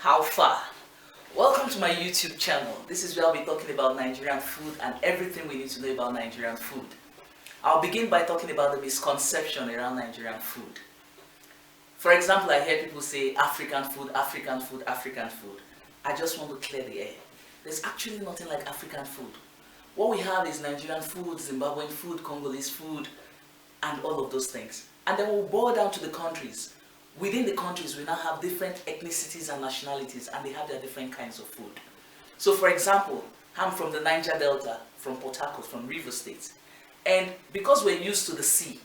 How far? Welcome to my YouTube channel. This is where I'll be talking about Nigerian food and everything we need to know about Nigerian food. I'll begin by talking about the misconception around Nigerian food. For example, I hear people say African food, African food, African food. I just want to clear the air. There's actually nothing like African food. What we have is Nigerian food, Zimbabwean food, Congolese food, and all of those things. And then we'll boil down to the countries. Within the countries, we now have different ethnicities and nationalities, and they have their different kinds of food. So for example, I'm from the Niger Delta, from Port Harcourt, from Rivers State. And because we're used to the sea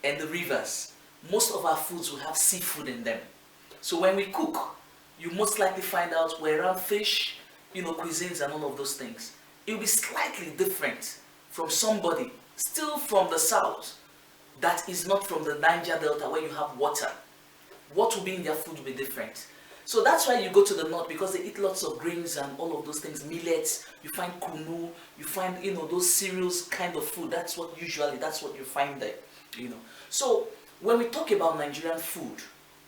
and the rivers, most of our foods will have seafood in them. So when we cook, you most likely find out we're around fish, cuisines and all of those things. It will be slightly different from somebody still from the south that is not from the Niger Delta where you have water. What will be in their food will be different. So that's why you go to the north, because they eat lots of grains and all of those things, millets, you find kunu, you find those cereals kind of food. That's what you find there. So when we talk about Nigerian food,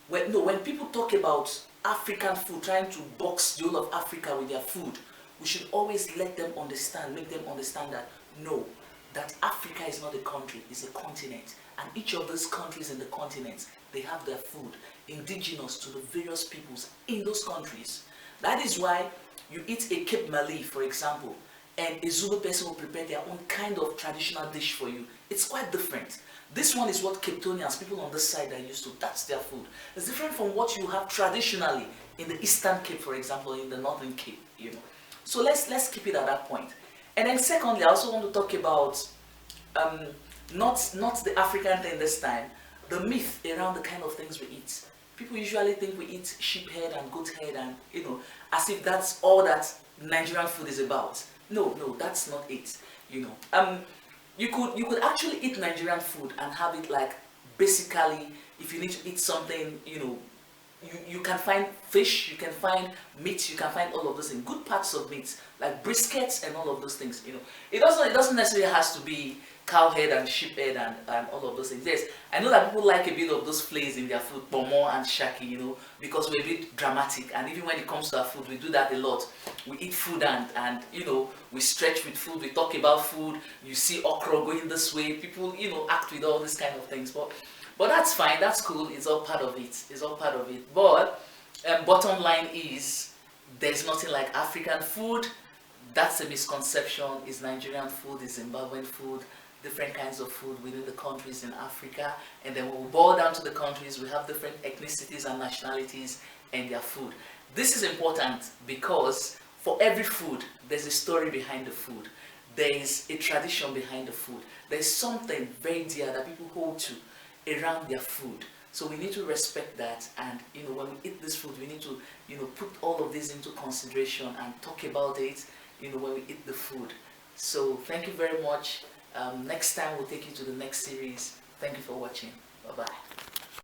when people talk about African food, trying to box the whole of Africa with their food, we should always let them understand, make them understand that no, that Africa is not a country, it's a continent. And each of those countries in the continents, they have their food indigenous to the various peoples in those countries. That is why you eat a Cape Malay, for example, and a Zulu person will prepare their own kind of traditional dish for you. It's quite different. This one is what Cape Townians, people on this side, are used to. That's their food. It's different from what you have traditionally in the Eastern Cape, for example, in the Northern Cape. So let's keep it at that point. And then secondly, I also want to talk about not the African thing this time, the myth around the kind of things we eat. People usually think we eat sheep head and goat head and as if that's all that Nigerian food is about. No, that's not it. You could actually eat Nigerian food and have it like basically, if you need to eat something, you can find fish, you can find meat, you can find all of those things, good parts of meat like briskets and all of those things. It doesn't necessarily has to be cow head and sheep head and all of those things. Yes, I know that people like a bit of those flavors in their food, pomo and shaki, because we're a bit dramatic, and even when it comes to our food, we do that a lot. We eat food and we stretch with food, we talk about food, you see okra going this way, people act with all these kind of things, but that's fine, that's cool, it's all part of it, but bottom line is, there's nothing like African food. That's a misconception. Is Nigerian food, is Zimbabwean food, different kinds of food within the countries in Africa, and then when we boil down to the countries, we have different ethnicities and nationalities and their food. This is important because for every food, there's a story behind the food. There is a tradition behind the food. There's something very dear that people hold to around their food. So we need to respect that, and when we eat this food, we need to put all of this into consideration and talk about it when we eat the food. So thank you very much. Next time we'll take you to the next series. Thank you for watching. Bye bye.